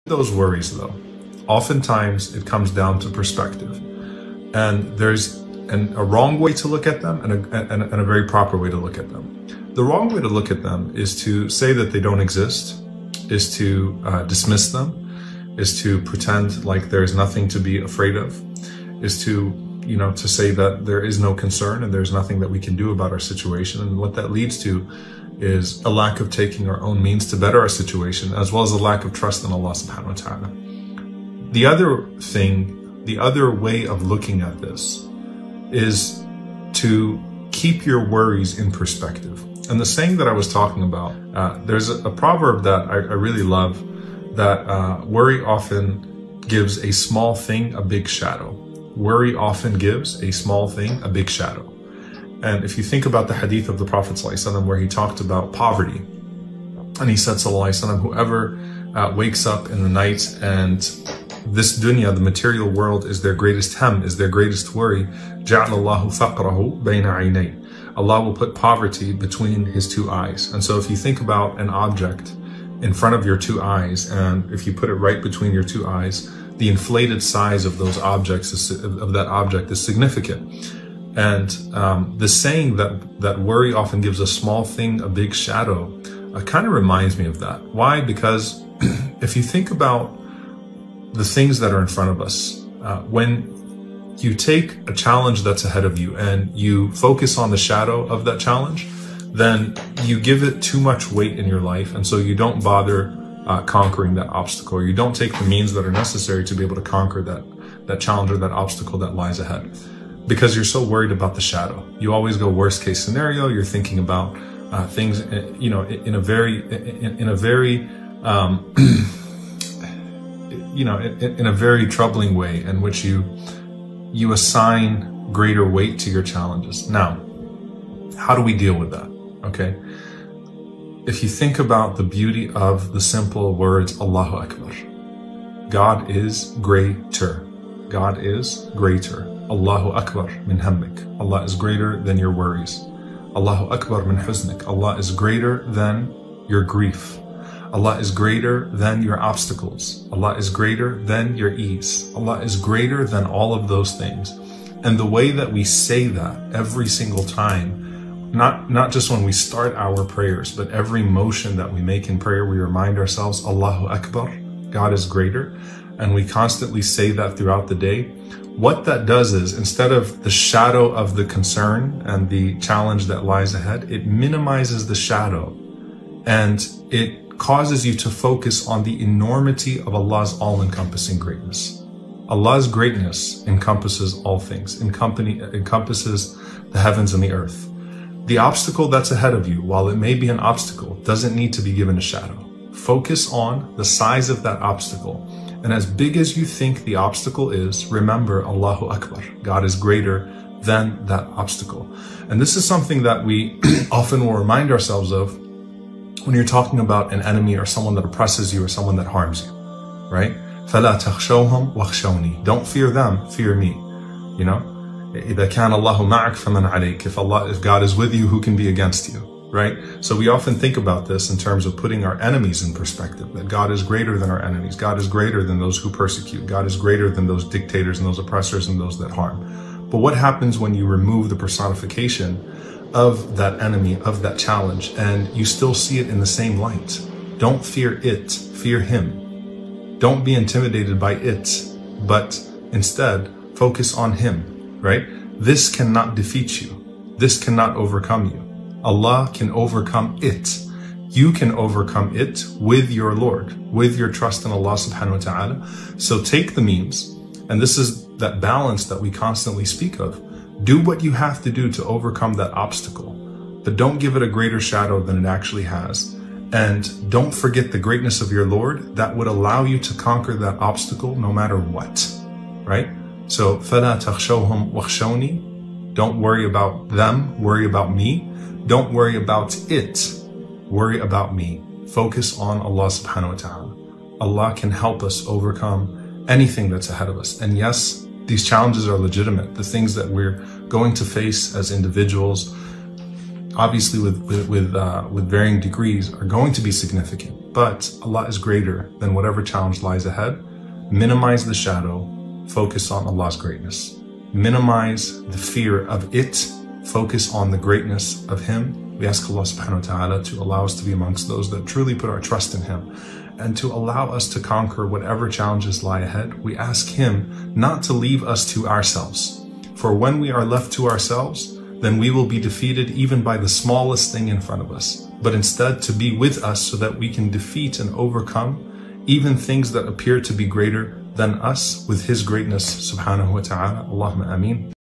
Those worries though, oftentimes it comes down to perspective, and there's a wrong way to look at them and a very proper way to look at them. The wrong way to look at them is to say that they don't exist, is to dismiss them, is to pretend like there's nothing to be afraid of, is to to say that there is no concern and there's nothing that we can do about our situation. And what that leads to is a lack of taking our own means to better our situation, as well as a lack of trust in Allah subhanahu wa ta'ala. The other way of looking at this is to keep your worries in perspective. And the saying that I was talking about, there's a proverb that I really love, that worry often gives a small thing a big shadow. Worry often gives a small thing a big shadow. And if you think about the hadith of the Prophet ﷺ, where he talked about poverty, and he said, ﷺ, whoever wakes up in the night and this dunya, the material world, is their greatest hem, is their greatest worry, جَعْلَ اللَّهُ فَقْرَهُ بَيْنَ عَيْنَيْهِ. Allah will put poverty between his two eyes. And so if you think about an object in front of your two eyes, and if you put it right between your two eyes, the inflated size of those objects, of that object, is significant. And the saying that worry often gives a small thing a big shadow kind of reminds me of that. Why? Because if you think about the things that are in front of us, when you take a challenge that's ahead of you and you focus on the shadow of that challenge, then you give it too much weight in your life, and so you don't bother conquering that obstacle, or you don't take the means that are necessary to be able to conquer that challenge or that obstacle that lies ahead, because you're so worried about the shadow. You always go worst case scenario. You're thinking about things, in a very in a very troubling way, in which you assign greater weight to your challenges. Now, how do we deal with that? Okay. If you think about the beauty of the simple words, Allahu Akbar. God is greater. God is greater. Allahu Akbar min hammik. Allah is greater than your worries. Allahu Akbar min huznik. Allah is greater than your grief. Allah is greater than your obstacles. Allah is greater than your ease. Allah is greater than all of those things. And the way that we say that every single time, not just when we start our prayers, but every motion that we make in prayer, we remind ourselves, Allahu Akbar, God is greater. And we constantly say that throughout the day. What that does is, instead of the shadow of the concern and the challenge that lies ahead, it minimizes the shadow, and it causes you to focus on the enormity of Allah's all-encompassing greatness. Allah's greatness encompasses all things, encompasses the heavens and the earth. The obstacle that's ahead of you, while it may be an obstacle, doesn't need to be given a shadow. Focus on the size of that obstacle. And as big as you think the obstacle is, remember Allahu Akbar. God is greater than that obstacle. And this is something that we often will remind ourselves of when you're talking about an enemy or someone that oppresses you or someone that harms you, right? فَلَا تَخْشَوْهُمْ وَخْشَوْنِي. Don't fear them, fear me. إِذَا كَانَ اللَّهُ مَعَكَ فَمَنْ عَلَيْكَ. If God is with you, who can be against you, right? So we often think about this in terms of putting our enemies in perspective, that God is greater than our enemies. God is greater than those who persecute. God is greater than those dictators and those oppressors and those that harm. But what happens when you remove the personification of that enemy, of that challenge, and you still see it in the same light? Don't fear it, fear him. Don't be intimidated by it, but instead focus on him, right? This cannot defeat you. This cannot overcome you. Allah can overcome it. You can overcome it with your Lord, with your trust in Allah subhanahu wa ta'ala. So take the means, and this is that balance that we constantly speak of. Do what you have to do to overcome that obstacle, but don't give it a greater shadow than it actually has. And don't forget the greatness of your Lord that would allow you to conquer that obstacle no matter what, right? So, فَلَا تَخْشَوْهُمْ وَخْشَوْنِي. Don't worry about them, worry about me. Don't worry about it, worry about me. Focus on Allah subhanahu wa ta'ala. Allah can help us overcome anything that's ahead of us. And yes, these challenges are legitimate. The things that we're going to face as individuals obviously with varying degrees, are going to be significant, but Allah is greater than whatever challenge lies ahead. Minimize the shadow, focus on Allah's greatness. Minimize the fear of it, focus on the greatness of Him. We ask Allah subhanahu wa ta'ala to allow us to be amongst those that truly put our trust in Him, and to allow us to conquer whatever challenges lie ahead. We ask Him not to leave us to ourselves. For when we are left to ourselves, then we will be defeated even by the smallest thing in front of us. But instead to be with us so that we can defeat and overcome even things that appear to be greater than us with His greatness subhanahu wa ta'ala. Allahumma ameen.